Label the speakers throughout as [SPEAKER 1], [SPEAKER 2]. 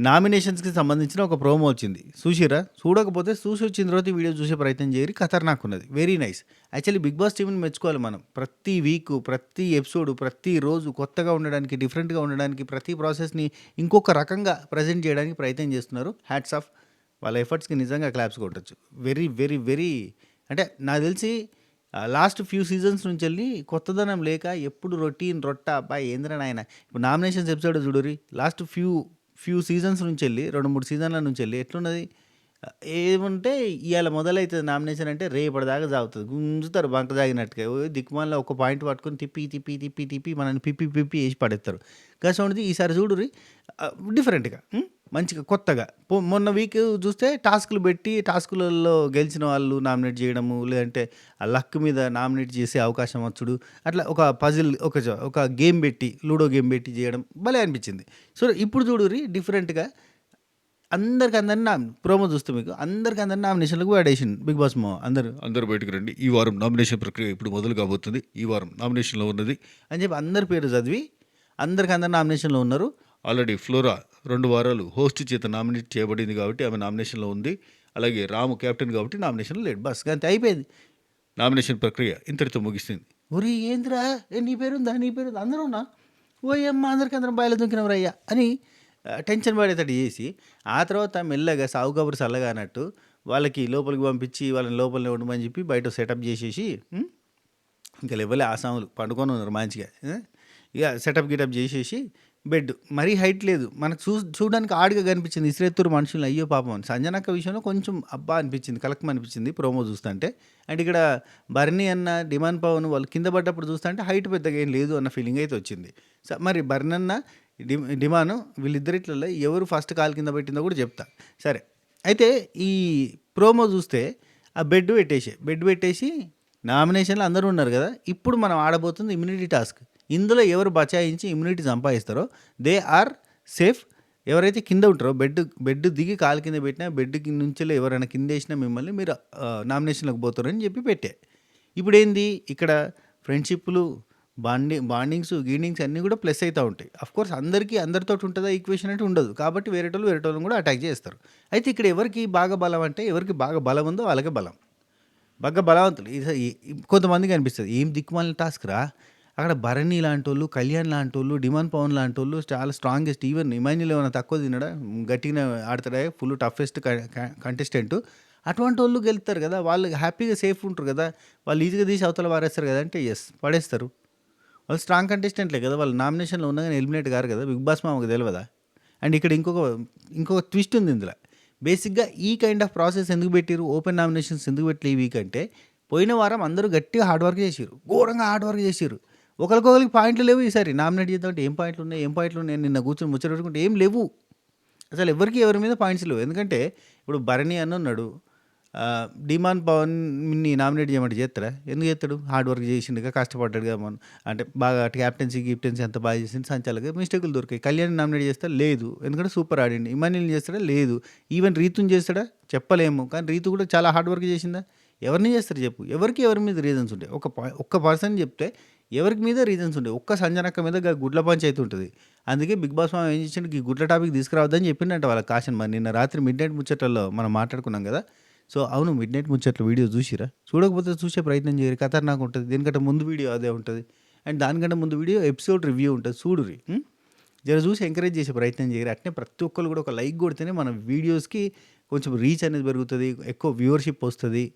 [SPEAKER 1] నామినేషన్స్‌కి సంబంధించిన ఒక ప్రోమో వచ్చింది. చూసిర్రా? చూడకపోతే చూసొచ్చిన తర్వాత ఈ వీడియో చూసే ప్రయత్నం చేయరి. ఖతర్నాక్ ఉన్నది. Very nice. Actually 'Bigg Boss' టీమ్‌ని మెచ్చుకోవాలి మనం. ప్రతి వీకు, ప్రతి ఎపిసోడ్, ప్రతిరోజు కొత్తగా ఉండడానికి, డిఫరెంట్‌గా ఉండడానికి, ప్రతి ప్రాసెస్‌ని ఇంకొక రకంగా ప్రెజెంట్ చేయడానికి ప్రయత్నం చేస్తున్నారు. Hats off. వాళ్ళ ఎఫర్ట్స్‌కి నిజంగా క్లాప్స్ కొట్టొచ్చు. వెరీ, వెరీ, వెరీ అంటే నాకు తెలిసి లాస్ట్ ఫ్యూ సీజన్స్ నుంచెల్లి కొత్తదనం లేక ఎప్పుడు రొటీన్ రొట్ట అబ్బా! ఏందిరా నాయన. ఇప్పుడు నామినేషన్స్ ఎపిసోడ్ చూడుర్రి. లాస్ట్ ఫ్యూ సీజన్స్ నుంచెల్లి 2, 3 సీజన్ల నుంచెల్లి ఎట్లున్నది? ఏముంటే ఇయాల మొదలైతది నామినేషన్ అంటే రేపటిదాకా సాగుతది. గుంజుతారు బంక సాగినట్టుగా. ఓ దిక్కుమాలిన ఒక పాయింట్ పట్టుకొని తిప్పి, తిప్పి, తిప్పి, తిప్పి మనల్ని పిప్పి, పిప్పి ఏసి పడేస్తారు. గసొంటిది ఈసారి చూడుర్రి డిఫరెంట్‌గా మంచిగా కొత్తగా. మొన్న వీక్ చూస్తే టాస్క్‌లు పెట్టి టాస్కులలో గెలిచిన వాళ్ళు నామినేట్ చేయడము, లేదంటే ఆ లక్ మీద నామినేట్ చేసే అవకాశం వచ్చుడు. అట్లా ఒక పజిల్ ఒక గేమ్ పెట్టి, లూడో గేమ్ పెట్టి చేయడం భలే అనిపించింది. సో, ఇప్పుడు చూడుర్రి డిఫరెంట్‌గా అందరికి ప్రోమో చూస్తే మీకు అందరికి నామినేషన్‌లకు పడేసిండు 'బిగ్ బాస్' అందరూ బయటకు రండి. ఈ వారం నామినేషన్ ప్రక్రియ ఇప్పుడు మొదలు కాబోతుంది. ఈ వారం నామినేషన్‌లో ఉన్నది అని చెప్పి అందరి పేరు చదివి అందరు నామినేషన్‌లో ఉన్నారు. ఆల్రెడీ ఫ్లోరా 2 వారాలు హోస్ట్ చేత నామినేట్ చేయబడింది కాబట్టి ఆమె నామినేషన్‌లో ఉంది. అలాగే రాము కెప్టెన్ కాబట్టి నామినేషన్‌లో లేడు. బస్ గంతే అయిపోయింది. నామినేషన్ ప్రక్రియ ఇంతటితో ముగిసింది. ఒరేయ్ ఏందిరా నీ పేరుందా? నీ పేరుందా? అందరూనా? ఓయమ్మ అందరం బాయిలో దుంకినవరయ్యా అని టెన్షన్ పడేటట్టు చేసి, ఆ తర్వాత మెల్లగా సావు కబురు సల్లగా అన్నట్టు వాళ్ళకి లోపలికి పంపించి వాళ్ళని లోపలనే ఉండమని చెప్పి బయట సెటప్ చేసేసి ఇంకా లెవ్వలే ఆసాములు పండుకొని ఉన్నారు మంచిగా. ఇక సెటప్ చేసేసి బెడ్ మరీ హైట్ లేదు. మనకు చూడడానికి ఆడుగా కనిపించింది. ఇసిరెత్తురు మనుషులు అయ్యో పాపం అని. సంజనక్క విషయంలో కొంచెం అబ్బా అనిపించింది, కలకం అనిపించింది ప్రోమో చూస్తుంటే. అండ్ ఇక్కడ బర్నీ అన్న, డిమాండ్ పవన్ వాళ్ళు కింద పడ్డప్పుడు చూస్తుంటే హైట్ పెద్దగా ఏం లేదు అన్న ఫీలింగ్ అయితే వచ్చింది. మరి బర్నీ అన్న, డిమాను వీళ్ళిద్దరిట్లలో ఎవరు ఫస్ట్ కాలు కింద పెట్టిందో కూడా చెప్తా. సరే, అయితే ఈ ప్రోమో చూస్తే ఆ బెడ్ పెట్టేసి నామినేషన్లో అందరూ ఉన్నారు కదా. ఇప్పుడు మనం ఆడబోతుంది ఇమ్యూనిటీ టాస్క్. ఇందులో ఎవరు బచాయించి ఇమ్యూనిటీ సంపాదిస్తారో దే ఆర్ సేఫ్. ఎవరైతే కింద ఉంటారో బెడ్ దిగి కాలు కింద పెట్టినా, బెడ్ నుంచి ఎవరైనా కింద వేసినా మిమ్మల్ని మీరు నామినేషన్లోకి పోతారని చెప్పి పెట్టే. ఇప్పుడు ఏంది ఇక్కడ ఫ్రెండ్షిప్లు, బాండింగ్స్ గీడింగ్స్ అన్నీ కూడా ప్లస్ అవుతూ ఉంటాయి. అఫ్కోర్స్ అందరితో ఉంటుందా ఈక్వేషన్ అంటే ఉండదు. కాబట్టి వేరేటోళ్ళని కూడా అటాక్ చేస్తారు. అయితే ఇక్కడ ఎవరికి బాగా బలం అంటే ఎవరికి బాగా బలం ఉందో వాళ్ళకే బలం. బాగా బలవంతులు. కొంతమందికి అనిపిస్తుంది ఏం దిక్కుమాలిన టాస్క్ రా. అక్కడ భరణి లాంటోళ్ళు, కళ్యాణ్ లాంటోళ్ళు, డిమాండ్ పవన్ లాంటోళ్ళు చాలా స్ట్రాంగెస్ట్. ఈవెన్ ఇమాన్యుల్ ఏమైనా తక్కువ తినడా, గట్టిగానే ఆడతాడా, ఫుల్ టఫెస్ట్ కంటెస్టెంట్. అటువంటి వాళ్ళు గెలుస్తారు కదా, వాళ్ళు హ్యాపీగా సేఫ్ ఉంటారు కదా, వాళ్ళు ఈజీగా తీసి అవతల పారేస్తారు కదా అంటే ఎస్ పడేస్తారు. వాళ్ళు స్ట్రాంగ్ కంటెస్టెంట్లే కదా, వాళ్ళు నామినేషన్లో ఉన్నా కానీ ఎలిమినేట్ కారు కదా. బిగ్ బాస్ మాకు తెలియదా? అండ్ ఇక్కడ ఇంకొక ట్విస్ట్ ఉంది ఇందులో. బేసిక్గా ఈ కైండ్ ఆఫ్ ప్రాసెస్ ఎందుకు పెట్టిరు, ఓపెన్ నామినేషన్స్ ఎందుకు పెట్టలే ఈ వీక్ అంటే, పోయిన వారం అందరూ గట్టిగా హార్డ్ వర్క్ చేసిరు, ఘోరంగా హార్డ్ వర్క్ చేసిరు. ఒకరికొకరికి పాయింట్లు లేవు. ఈసారి నామినేట్ చేద్దామంటే ఏం పాయింట్లు ఉన్నాయి నిన్న కూర్చొని ముచ్చట పెట్టుకుంటే ఏం లేవు. అసలు ఎవరి మీద పాయింట్స్ లేవు. ఎందుకంటే ఇప్పుడు భరణి అని ఉన్నాడు, డిమాండ్ పవన్ని నామినేట్ చేయమంటే చేస్తాడా? ఎందుకు చేస్తాడు? హార్డ్ వర్క్ చేసిండుగా, కష్టపడ్డాడుగా. మనం అంటే బాగా గిఫ్టెన్సీ అంత బాగా చేసింది. సంచాలక మిస్టేకులు దొరికాయి. కళ్యాణ్ నామినేట్ చేస్తా? లేదు, ఎందుకంటే సూపర్ ఆడిండు. ఇమాన్యుల్ చేస్తాడా? లేదు. ఈవెన్ రీతుని చేస్తాడా? చెప్పలేము. కానీ రీతు కూడా చాలా హార్డ్ వర్క్ చేసిందా? ఎవరిని చేస్తారు చెప్పు? ఎవరి మీద రీజన్స్ ఉంటాయి? ఒక్క పర్సన్ చెప్తే ఎవరికి మీద రీజన్స్ ఉంటాయి? ఒక్క సంజనక్క మీద గుడ్ల పంచాయతీ ఉంటుంది. అందుకే బిగ్ బాస్ మామ ఏం చేసిండు, ఈ గుడ్ల టాపిక్ తీసుకురావద్దని చెప్పిండంట వాళ్ళ కాషన్. మరి నిన్న రాత్రి మిడ్ నైట్ ముచ్చట్లలో మనం మాట్లాడుకున్నాం కదా. సో అవును, మిడ్ నైట్ ముచ్చట్లు వీడియో చూసిరా? చూడకపోతే చూసే ప్రయత్నం చేయరు. ఖతర్నాక్ ఉంటుంది. దీనికంటే ముందు వీడియో అదే ఉంటుంది. అండ్ దానికంటే ముందు వీడియో ఎపిసోడ్ రివ్యూ ఉంటుంది, చూడురి. జర చూసి ఎంకరేజ్ చేసే ప్రయత్నం చేయరు. అట్నే ప్రతి ఒక్కరు కూడా ఒక లైక్ కొడితేనే మన వీడియోస్కి కొంచెం రీచ్ అనేది పెరుగుతుంది, ఎక్కువ వ్యూవర్షిప్ వస్తుంది.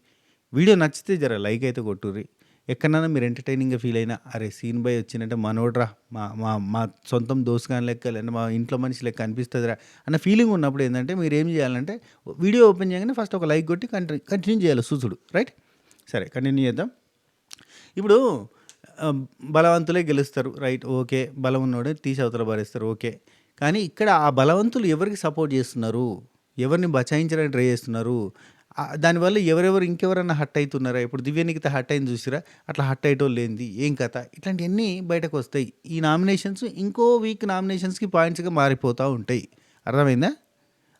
[SPEAKER 1] వీడియో నచ్చితే జర లైక్ అయితే కొట్టుర్రి. ఎక్కడైనా మీరు ఎంటర్టైనింగ్గా ఫీల్ అయినా, అరే సీన్ బై వచ్చిందంటే మనోడ్రా, మా మా మా సొంతం దోస్తుగాని లెక్క, లేదా మా ఇంట్లో మనిషి లెక్క అనిపిస్తుందిరా అన్న ఫీలింగ్ ఉన్నప్పుడు ఏంటంటే మీరు ఏం చేయాలంటే వీడియో ఓపెన్ చేయగానే ఫస్ట్ ఒక లైక్ కొట్టి కంటిన్యూ చేయాలి చూసుడు. రైట్, సరే కంటిన్యూ చేద్దాం. ఇప్పుడు బలవంతులే గెలుస్తారు, రైట్, ఓకే. బలం ఉన్నోడే తీసి అవతల పారేస్తారు, ఓకే. కానీ ఇక్కడ ఆ బలవంతులు ఎవరికి సపోర్ట్ చేస్తున్నారు, ఎవరిని బచాయించడానికి ట్రై చేస్తున్నారు, దానివల్ల ఎవరెవరు ఇంకెవరన్నా హట్ అవుతున్నారా? ఇప్పుడు దివ్యనికిత హట్ అయింది చూసిరా? అట్లా హట్ అయ్యేటోళ్ళు ఏంది, ఏం కథ, ఇట్లాంటివన్నీ బయటకు వస్తాయి. ఈ నామినేషన్స్ ఇంకో వీక్ నామినేషన్స్కి పాయింట్స్గా మారిపోతూ ఉంటాయి. అర్థమైందా?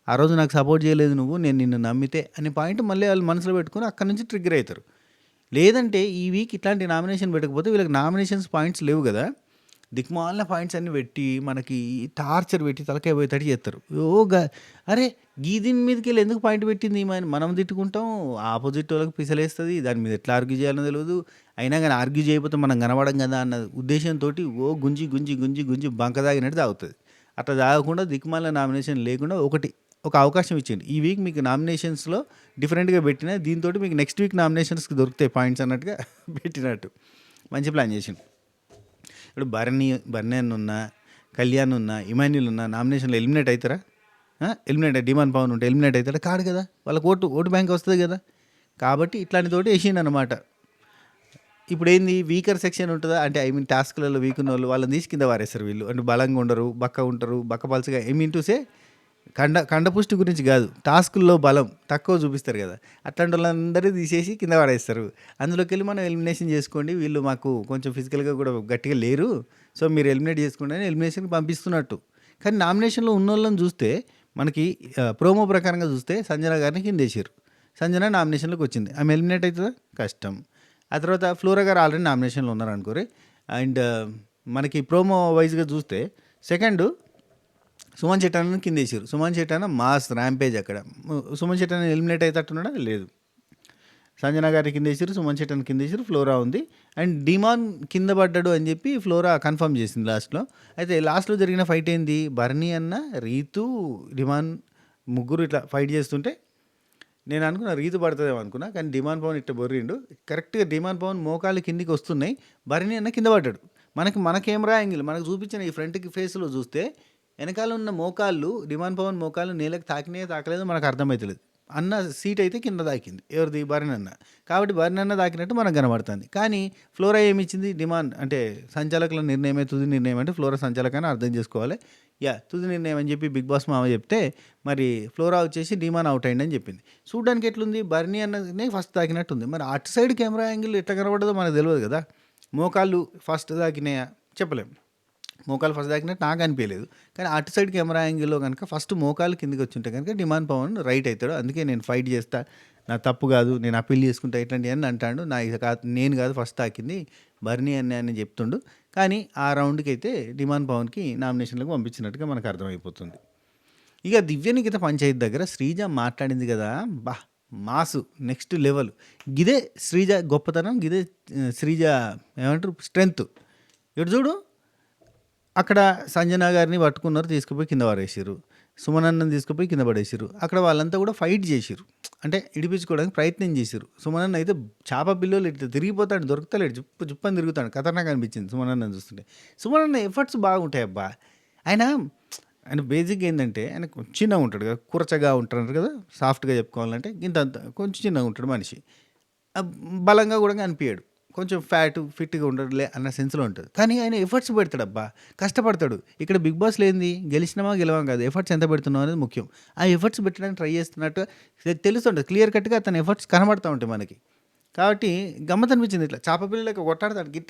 [SPEAKER 1] ఆ రోజు నాకు సపోర్ట్ చేయలేదు నువ్వు, నేను నిన్ను నమ్మితే అనే పాయింట్ మళ్ళీ వాళ్ళు మనసులో పెట్టుకుని అక్కడి నుంచి ట్రిగ్గర్ అవుతారు. లేదంటే ఈ వీక్ ఇట్లాంటి నామినేషన్ పెట్టకపోతే వీళ్ళకి నామినేషన్స్ పాయింట్స్ లేవు కదా, దిక్కుమాలిన పాయింట్స్ అన్నీ పెట్టి మనకి టార్చర్ పెట్టి తలకాయ పోయేటట్టు చేస్తారు. అరే దీని మీదకెళ్ళి ఎందుకు పాయింట్ పెట్టింది ఈమె అని మనం తిట్టుకుంటాం. ఆపోజిట్ వాళ్ళకి పిసలేస్తుంది. దాని మీద ఎట్లా ఆర్గ్యూ చేయాలో తెలియదు. అయినా కానీ ఆర్గ్యూ చేయకపోతే మనం కనబడం కదా అన్న ఉద్దేశంతో గుంజి గుంజి గుంజి గుంజి బంక తాగినట్టు తాగుతుంది. అట్లా తాగకుండా దిక్కుమాలిన నామినేషన్ లేకుండా ఒక అవకాశం ఇచ్చింది. ఈ వీక్ మీకు నామినేషన్స్లో డిఫరెంట్గా పెట్టిన దీంతో మీకు నెక్స్ట్ వీక్ నామినేషన్స్కి దొరుకుతాయి పాయింట్స్ అన్నట్టుగా పెట్టినట్టు మంచి ప్లాన్ చేసిండు. ఇప్పుడు బర్నీ అన్న ఉన్నా, కళ్యాణ్ ఉన్నా, ఇమాన్యుల్ ఉన్నా నామినేషన్లో ఎలిమినేట్ అవుతారా? ఎలిమినేట్ డిమాండ్ పవన్ ఉంటే ఎలిమినేట్ అవుతారా? కాదు కదా, వాళ్ళకి ఓటు బ్యాంక్ వస్తుంది కదా. కాబట్టి ఇట్లాంటి తోటి వేసిండు అనమాట. ఇప్పుడు ఏంది వీకర్ సెక్షన్ ఉంటుందా అంటే టాస్క్లలో వీక్ ఉన్న వాళ్ళని తీసి కింద వారేస్తారు వీళ్ళు. అంటే బలంగా ఉండరు, బక్క పలుచగా టు సే కండపుష్టి గురించి కాదు, టాస్కుల్లో బలం తక్కువ చూపిస్తారు కదా, అట్లాంటి వాళ్ళందరూ తీసేసి కింద పడేస్తారు. అందులోకి వెళ్ళి మనం ఎలిమినేషన్ చేసుకోండి, వీళ్ళు మాకు కొంచెం ఫిజికల్గా కూడా గట్టిగా లేరు, సో మీరు ఎలిమినేట్ చేసుకోండి అని ఎలిమినేషన్కి పంపిస్తున్నట్టు. కానీ నామినేషన్లో ఉన్న వాళ్ళని చూస్తే మనకి ప్రోమో ప్రకారంగా చూస్తే సంజన గారిని కింద వేసారు. సంజన నామినేషన్లోకి వచ్చింది, ఆమె ఎలిమినేట్ అవుతుందా? కష్టం. ఆ తర్వాత ఫ్లోరా గారు ఆల్రెడీ నామినేషన్లో ఉన్నారు అనుకోరి. అండ్ మనకి ప్రోమో వైజ్గా చూస్తే సెకండ్ సుమన్ శెట్టాన్ని కింద వేసారు. సుమన్ శెట్టాన మాస్ ర్యాంపేజ్ అక్కడ. సుమన్ శెట్టాన్ని ఎలిమినేట్ అవుతట్టున్నాడా? లేదు. సంజన గారి కింద వేసారు, సుమన్ శెట్టాన్ని కింద వేసారు, ఫ్లోరా ఉంది. అండ్ డిమాన్ కింద పడ్డాడు అని చెప్పి ఫ్లోరా కన్ఫర్మ్ చేసింది లాస్ట్లో. అయితే లాస్ట్లో జరిగిన ఫైట్ ఏంది, బర్నీ అన్న, రీతు, డిమాన్ ముగ్గురు ఇట్లా ఫైట్ చేస్తుంటే నేను అనుకున్నా రీతు పడుతుందేమో అనుకున్నా, కానీ డిమాన్ పవన్ ఇట్లా బొర్రిండు. కరెక్ట్గా డిమాన్ పవన్ మోకాలు కిందికి వస్తున్నాయి, బర్నీ అన్న కింద పడ్డాడు. మన కెమెరా యాంగిల్ మనకు చూపించిన ఈ ఫ్రంట్కి ఫేస్లో చూస్తే వెనకాల ఉన్న మోకాళ్ళు, డిమాండ్ పవన్ మోకాళ్ళు నేలకు తాకలేదో మనకు అర్థమవుతలేదు. అన్న సీట్ అయితే కింద తాకింది, ఎవరిది? బర్నన్న. కాబట్టి బర్నన్న తాకినట్టు మనకు కనబడుతుంది. కానీ ఫ్లోరా ఏమిచ్చింది? డిమాండ్ అంటే సంచాలకుల నిర్ణయమే తుది నిర్ణయం అంటే ఫ్లోరా సంచాలకాన్ని అర్థం చేసుకోవాలి. తుది నిర్ణయం అని చెప్పి బిగ్ బాస్ మామ చెప్తే మరి ఫ్లోరా వచ్చేసి డిమాండ్ అవుట్ అయిందని చెప్పింది. చూడడానికి ఎట్లుంది? బర్నీ అన్ననే ఫస్ట్ తాకినట్టుంది. మరి అటు సైడ్ కెమెరా యాంగిల్ ఎట్లా కనబడదో మనకు తెలియదు కదా. మోకాళ్ళు ఫస్ట్ తాకినాయా చెప్పలేము, మోకాలు ఫస్ట్ తాకినట్టు నాకు అనిపించలేదు. కానీ అటు సైడ్ కెమెరా యాంగిల్లో కనుక ఫస్ట్ మోకాలు కిందకి వచ్చి ఉంటే కనుక డిమాండ్ పవన్ రైట్ అవుతాడు. అందుకే నేను ఫైట్ చేస్తా, నా తప్పు కాదు, నేను అప్పీల్ చేసుకుంటా ఇట్లాంటి అని అంటాడు. నేను కాదు ఫస్ట్ తాకింది బర్నీ అని చెప్తుండు. కానీ ఆ రౌండ్కి అయితే డిమాండ్ పవన్కి నామినేషన్లకు పంపించినట్టుగా మనకు అర్థమైపోతుంది. ఇక దివ్యనికిత పంచాయతీ దగ్గర శ్రీజ మాట్లాడింది కదా, మాసు నెక్స్ట్ లెవెల్. గిదే శ్రీజ గొప్పతనం, గిదే శ్రీజ ఏమంటారు స్ట్రెంగ్త్. ఇటు చూడు, అక్కడ సంజన గారిని పట్టుకున్నారు, తీసుకుపోయి కింద పడేసారు. సుమనన్నని తీసుకుపోయి కింద పడేసారు. అక్కడ వాళ్ళంతా కూడా ఫైట్ చేసారు, అంటే ఇడిపించుకోవడానికి ప్రయత్నం చేశారు. సుమనన్న అయితే చేప పిల్లలు ఇట్లా తిరిగిపోతాడు, దొరుకుతలేడు, జుప్పని తిరుగుతాడు. ఖతర్నాక్ అనిపించింది సుమనన్నని చూస్తుంటే. సుమనన్న ఎఫర్ట్స్ బాగుంటాయి అబ్బా. ఆయన బేసిక్ ఏంటంటే ఆయన చిన్నగా ఉంటాడు కదా, కూరచగా ఉంటాడు కదా, సాఫ్ట్గా చెప్పుకోవాలంటే ఇంత కొంచెం చిన్నగా ఉంటాడు మనిషి. బలంగా కూడా అనిపించాడు, కొంచెం ఫిట్గా ఉండడులే అన్న సెన్స్లో ఉంటుంది. కానీ ఆయన ఎఫర్ట్స్ పెడతాడు అబ్బా, కష్టపడతాడు. ఇక్కడ బిగ్ బాస్ లేనిది గెలవం కాదు, ఎఫర్ట్స్ ఎంత పెడుతున్నావు అనేది ముఖ్యం. ఆ ఎఫర్ట్స్ పెట్టడానికి ట్రై చేస్తున్నట్టు తెలుస్తుంటుంది, క్లియర్ కట్గా అతని ఎఫర్ట్స్ కనబడుతూ ఉంటాయి మనకి. కాబట్టి గమ్మత్ అనిపించింది. ఇట్లా చేప పిల్లలకి కొట్టాడతాడు, గిట్ట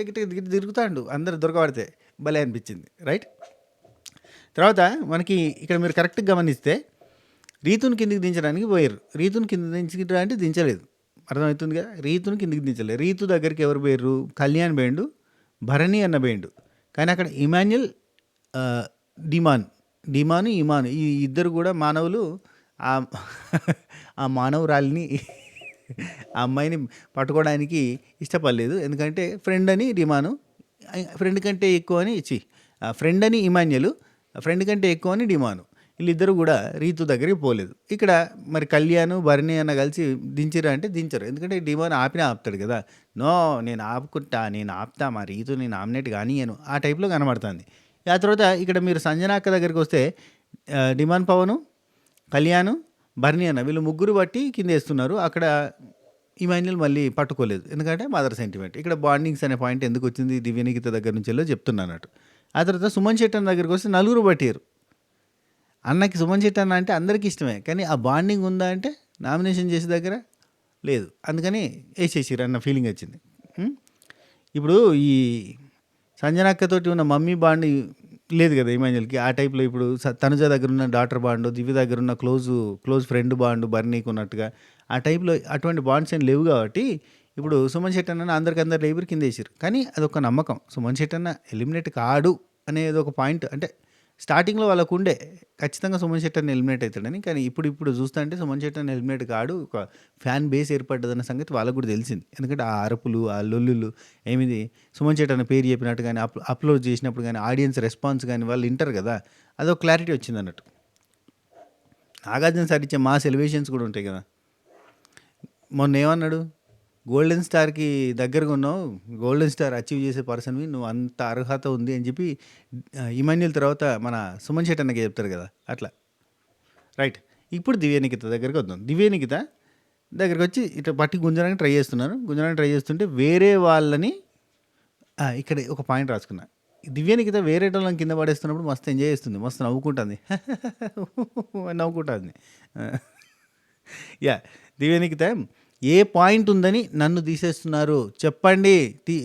[SPEAKER 1] తిరుగుతాడు, అందరు దొరకబడితే భలే అనిపించింది. రైట్. తర్వాత మనకి ఇక్కడ మీరు కరెక్ట్గా గమనిస్తే రీతుని కిందికి దించడానికి పోయారు. రీతుని కింద దించడానికి దించలేదు, అర్థమవుతుంది కదా. రీతుని కిందికి దించలేదు. రీతు దగ్గరికి ఎవరు పోయారు? కళ్యాణ్ బేండు, భరణి అన్న బేండు. కానీ అక్కడ ఇమాన్యుల్, డిమాను ఇమాను ఈ ఇద్దరు కూడా మానవులు ఆ మానవురాలిని ఆ అమ్మాయిని పట్టుకోవడానికి ఇష్టపడలేదు. ఎందుకంటే ఫ్రెండ్ అని డిమాను, ఫ్రెండ్ కంటే ఎక్కువ అని ఫ్రెండ్ అని ఇమాన్యులు, ఫ్రెండ్ కంటే ఎక్కువ అని డిమాను. వీళ్ళిద్దరూ కూడా రీతు దగ్గరికి పోలేదు. ఇక్కడ మరి కళ్యాణ్, భరణి అన్న కలిసి దించరు అంటే దించరు, ఎందుకంటే డిమాన్ ఆపుతాడు కదా. నేను ఆపుతా, మా రీతుని నామినేట్ కానీయను ఆ టైప్లో కనబడుతుంది. ఆ తర్వాత ఇక్కడ మీరు సంజన అక్క దగ్గరికి వస్తే డిమాండ్ పవను, కళ్యాణ్, భరణి అన్న వీళ్ళు ముగ్గురు బట్టి కింద వేస్తున్నారు. అక్కడ ఇమాన్యుల్ మళ్ళీ పట్టుకోలేదు, ఎందుకంటే మదర్ సెంటిమెంట్. ఇక్కడ బాండింగ్స్ అనే పాయింట్ ఎందుకు వచ్చింది దివ్యనికిత దగ్గర నుంచి చెప్తున్నానట్టు. ఆ తర్వాత సుమన్ శెట్టి దగ్గరికి వస్తే నలుగురు పట్టారు. అన్నకి సుమన్ శెట్టి అన్న అంటే అందరికీ ఇష్టమే, కానీ ఆ బాండింగ్ ఉందా అంటే నామినేషన్ చేసే దగ్గర లేదు, అందుకని వేసేసారు అన్న ఫీలింగ్ వచ్చింది. ఇప్పుడు ఈ సంజనక్కతోటి ఉన్న మమ్మీ బాండ్ లేదు కదా ఇమాన్యుల్కి, ఆ టైప్లో ఇప్పుడు తనుజ దగ్గర ఉన్న డాటర్ బాండ్, దివ్య దగ్గర ఉన్న క్లోజ్ ఫ్రెండ్ బాండ్ బర్నీకి ఉన్నట్టుగా ఆ టైప్లో అటువంటి బాండ్స్ ఏం లేవు. కాబట్టి ఇప్పుడు సుమన్ శెట్టి అన్న అందరికందరు లేబర్ కిందేసిర్రు. కానీ అదొక నమ్మకం. సుమన్ శెట్టి అన్న ఎలిమినేట్ కాడు అనేది ఒక పాయింట్. అంటే స్టార్టింగ్‌లో వాళ్ళకుండే ఖచ్చితంగా సుమన్ శెట్టి అన్న ఎలిమినేట్ అయితాడని. కానీ ఇప్పుడు చూస్తుంటే సుమన్ శెట్టి అన్న ఎలిమినేట్ కాడు. ఒక ఫ్యాన్ బేస్ ఏర్పడ్డదన్న సంగతి వాళ్ళకి కూడా తెలిసింది. ఎందుకంటే ఆ అరుపులు, ఆ లొల్లులు ఏమిది సుమన్ శెట్టి అన్న పేరు చెప్పినట్టు గాని, అప్‌లోడ్ చేసినప్పుడు గాని, ఆడియన్స్ రెస్పాన్స్ గాని వాళ్ళు వింటారు కదా! అదొక క్లారిటీ వచ్చిందన్నట్టు. నాగార్జున సార్ ఇచ్చే మాస్ ఎలివేషన్స్ కూడా ఉంటాయి కదా! మొన్నేమన్నాడు? గోల్డెన్ స్టార్‌కి దగ్గరగా ఉన్నావు. గోల్డెన్ స్టార్ అచీవ్ చేసే పర్సన్‌వి. నువ్వు అంత అర్హత ఉంది అని చెప్పి ఇమాన్యుల్ తర్వాత మన సుమన్ శెట్టి అన్నకి చెప్తారు కదా! అట్లా. రైట్. ఇప్పుడు దివ్యనిఖిత దగ్గరికి వద్దాం. దివ్యనిఖిత దగ్గరకొచ్చి ఇట్లా పట్టి గుంజడానికి ట్రై చేస్తున్నారు. గుంజడానికి ట్రై చేస్తుంటే వేరే వాళ్ళని ఇక్కడ ఒక పాయింట్ రాసుకున్నా. దివ్యనిఖిత వేరేటోళ్ళని కింద పడేస్తున్నప్పుడు మస్తు ఎంజాయ్ చేస్తుంది. మస్తు నవ్వుకుంటుంది. నవ్వుకుంటుంది. యాహ్! దివ్యనిఖిత ఏ పాయింట్ ఉందని నన్ను తీసేస్తున్నారు చెప్పండి.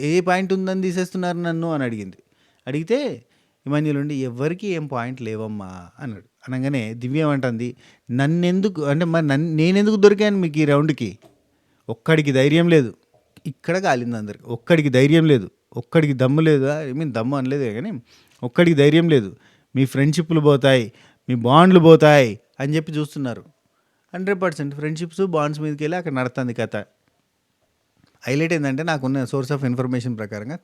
[SPEAKER 1] ఏ పాయింట్ ఉందని తీసేస్తున్నారు నన్ను అని అడిగింది. అడిగితే ఇమాన్యుల్ ఉండి ఎవ్వరికీ ఏం పాయింట్ లేవమ్మా అన్నాడు. అనగానే దివ్య ఏమంటుంది, నన్నెందుకు అంటే మరి నేనెందుకు దొరికాను మీకు ఈ రౌండ్‌కి? ఒక్కడికి ధైర్యం లేదు. ఇక్కడ కాలింది అందరికి. ఒక్కడికి ధైర్యం లేదు. ఒక్కడికి దమ్ము లేదు. ఐ మీన్ దమ్ము అనలేదే కానీ ఒక్కడికి ధైర్యం లేదు. మీ ఫ్రెండ్‌షిప్‌లు పోతాయి. మీ బాండ్‌లు పోతాయి అని చెప్పి చూస్తున్నారు. 100% ఫ్రెండ్‌షిప్స్, బాండ్స్ మీదకెళ్ళి అక్కడ నడుస్తుంది కథ. హైలైట్ ఏందంటే నాకున్న సోర్స్ ఆఫ్ ఇన్ఫర్మేషన్ ప్రకారంగా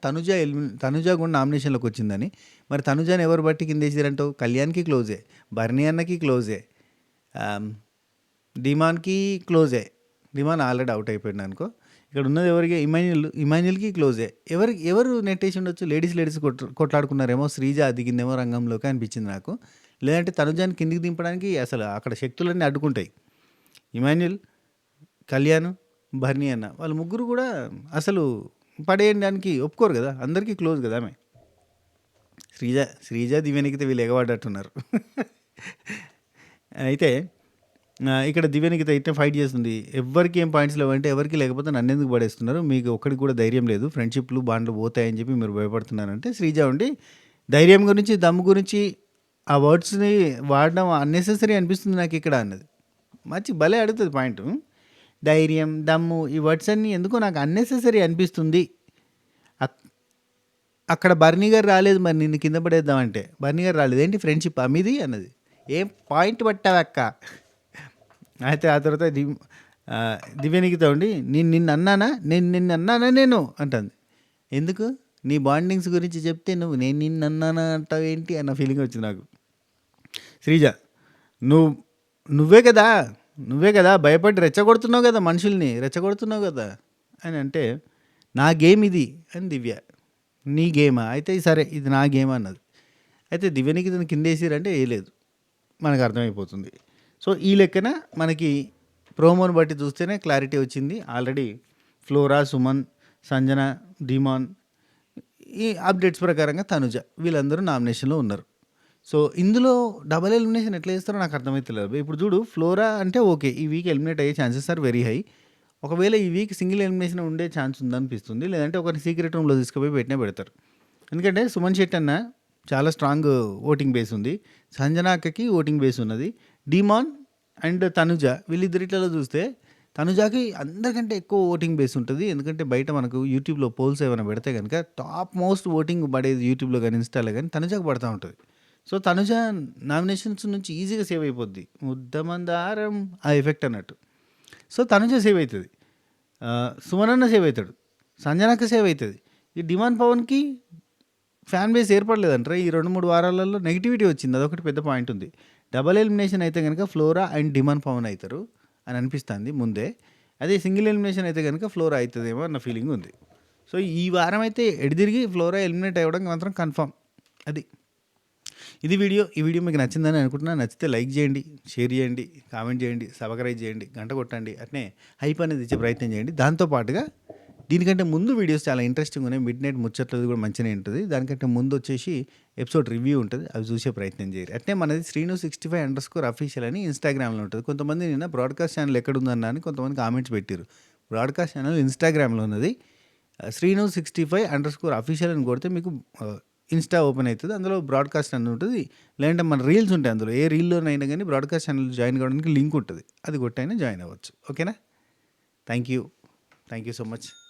[SPEAKER 1] తనుజ కూడా నామినేషన్‌లోకి వచ్చిందని. మరి తనుజని ఎవరు బట్టి కిందేసిరంటావు? కళ్యాణ్‌కి క్లోజే, బర్నీ అన్నకి క్లోజే, డిమాన్‌కి క్లోజే. డిమాన్ ఆల్రెడీ అవుట్ అయిపోయిండు అనుకో. ఇక్కడ ఉన్నది ఎవరికి? ఇమాన్యుల్‌కి క్లోజే. ఎవరు నెట్టేసి ఉండొచ్చు? లేడీస్ కొట్లాడుకున్నారేమో. శ్రీజ దిగిందేమో రంగంలోకి అనిపించింది నాకు. లేదంటే తనుజాని కిందికి దింపడానికి అసలు అక్కడ శక్తులన్నీ అడ్డుకుంటాయి. ఇమాన్యుల్, కళ్యాణ్, బర్నీ అన్న వాళ్ళు ముగ్గురు కూడా అసలు పడేయడానికి ఒప్పుకోరు కదా. అందరికీ క్లోజ్ కదా ఆమె. శ్రీజ దివ్యనిఖిత వీళ్ళు ఎగబడ్డట్టున్నారు. అయితే ఇక్కడ దివ్యనిఖిత ఇట్టే ఫైట్ చేస్తుంది. ఎవరికి ఏం పాయింట్స్ లేవంటే ఎవరికి లేకపోతే నన్నెందుకు పడేస్తున్నారు? మీకు ఒక్కడికి కూడా ధైర్యం లేదు. ఫ్రెండ్షిప్లు బాండ్లు పోతాయని చెప్పి మీరు భయపడుతున్నారంటే శ్రీజ ఉండి ధైర్యం గురించి, దమ్ము గురించి ఆ వర్డ్స్ని వాడడం అన్నెసెసరీ అనిపిస్తుంది నాకు ఇక్కడ అన్నది. మంచి భలే అడుగుతుంది పాయింట్. ధైర్యం, దమ్ము ఈ వర్డ్స్ అన్నీ ఎందుకో నాకు అన్నెసెసరీ అనిపిస్తుంది. అక్కడ బర్నీ గారు రాలేదు మరి నిన్ను కింద పడేద్దామంటే. బర్నీ గారు రాలేదు. ఏంటి ఫ్రెండ్షిప్ మీది అన్నది. ఏం పాయింట్ పట్టావక్క? అయితే ఆ తర్వాత దివ్యనిఖిత ఉండి నిన్ను అన్నానా నేను అంటుంది. ఎందుకు? నీ బాండింగ్స్ గురించి చెప్తే నేను నిన్ను అన్నానా అంటావు ఏంటి అన్న ఫీలింగ్ వచ్చింది నాకు. శ్రీజ నువ్వే కదా భయపడి రెచ్చగొడుతున్నావు కదా, మనుషుల్ని రెచ్చగొడుతున్నావు కదా అని అంటే, నా గేమ్ ఇది అని దివ్య. నీ గేమా? అయితే సరే ఇది నా గేమ్ అన్నది. అయితే దివ్యనిఖితని కిందేసిరంటే వేయలేదు, మనకు అర్థమైపోతుంది. సో ఈ లెక్కన మనకి ప్రోమోని బట్టి చూస్తేనే క్లారిటీ వచ్చింది. ఆల్రెడీ ఫ్లోరా, సుమన్, సంజన, డిమాన్ ఈ అప్డేట్స్ ప్రకారంగా తనుజ వీళ్ళందరూ నామినేషన్లో ఉన్నారు. సో ఇందులో డబల్ ఎలిమినేషన్ ఎట్లా చేస్తారో నాకు అర్థమవుతలేదు. ఇప్పుడు చూడు, ఫ్లోరా అంటే ఓకే, ఈ వీక్ ఎలిమినేట్ అయ్యే ఛాన్సెస్ ఆర్ వెరీ హై. ఒకవేళ ఈ వీక్ సింగిల్ ఎలిమినేషన్ ఉండే ఛాన్స్ ఉందనిపిస్తుంది. లేదంటే ఒకరిని సీక్రెట్ రూమ్లో తీసుకుపోయి పెడతారు. ఎందుకంటే సుమన్ శెట్టి అన్న చాలా స్ట్రాంగ్ ఓటింగ్ బేస్ ఉంది. సంజన అక్కకి ఓటింగ్ బేస్ ఉన్నది. డిమాన్ అండ్ తనుజ వీళ్ళిద్దరిట్లలో చూస్తే తనుజాకి అందరికంటే ఎక్కువ ఓటింగ్ బేస్ ఉంటుంది. ఎందుకంటే బయట మనకు యూట్యూబ్లో పోల్స్ ఏమైనా పెడితే కనుక టాప్ మోస్ట్ ఓటింగ్ పడేది యూట్యూబ్లో కానీ ఇన్స్టాలో కానీ తనుజాకి పడుతూ ఉంటుంది. సో తనుజ నామినేషన్స్ నుంచి ఈజీగా సేవ్ అయిపోద్ది. ముద్దమందారం ఆ ఎఫెక్ట్ అన్నట్టు. సో తనుజ సేవ్ అవుతుంది, సుమనన్న సేవ్ అవుతాడు, సంజనక్క సేవ్ అవుతుంది. ఈ డిమాండ్ పవన్కి ఫ్యాన్ బేస్ ఏర్పడలేదంటారా ఈ 2-3 వారాలలో? నెగిటివిటీ వచ్చింది, అదొకటి పెద్ద పాయింట్ ఉంది. డబల్ ఎలిమినేషన్ అయితే కనుక ఫ్లోరా అండ్ డిమాండ్ పవన్ అవుతారు అని అనిపిస్తుంది ముందే. అదే సింగిల్ ఎలిమినేషన్ అయితే కనుక ఫ్లోరా అవుతుందేమో అన్న ఫీలింగ్ ఉంది. సో ఈ వారం అయితే ఎడిదిరిగి ఫ్లోరా ఎలిమినేట్ అవ్వడం మాత్రం కన్ఫామ్. అది ఈ వీడియో మీకు నచ్చిందని అనుకుంటున్నాను. నచ్చితే లైక్ చేయండి, షేర్ చేయండి, కామెంట్ చేయండి, సబ్స్క్రైబ్ చేయండి, గంట కొట్టండి, అట్నే హైప్ అనేది ఇచ్చే ప్రయత్నం చేయండి. దాంతోపాటుగా దీనికంటే ముందు వీడియోస్ చాలా ఇంట్రెస్టింగ్ ఉన్నాయి. మిడ్ నైట్ ముచ్చట్లది కూడా మంచిగానే ఉంటుంది. దానికంటే ముందు వచ్చేసి ఎపిసోడ్ రివ్యూ ఉంటుంది, అవి చూసే ప్రయత్నం చేయరు. అట్నే మనది Sreenu65_official అని ఇన్స్టాగ్రామ్లో ఉంటుంది. కొంతమంది నిన్న బ్రాడ్కాస్ట్ ఛానల్ ఎక్కడుందన్నా అని కొంతమంది కామెంట్స్ పెట్టారు. బ్రాడ్కాస్ట్ ఛానల్ ఇన్స్టాగ్రామ్లో ఉన్నది. Sreenu65_official అని కొడితే మీకు ఇన్స్టా ఓపెన్ అవుతుంది. అందులో బ్రాడ్కాస్ట్ అని ఉంటుంది. లేదంటే మన రీల్స్ ఉంటాయి, అందులో ఏ రీల్లోనైనా కానీ బ్రాడ్కాస్ట్ ఛానల్ జాయిన్ కావడానికి లింక్ ఉంటుంది, అది కొట్టైనా జాయిన్ అవ్వచ్చు. ఓకేనా? Thank you. Thank you so much.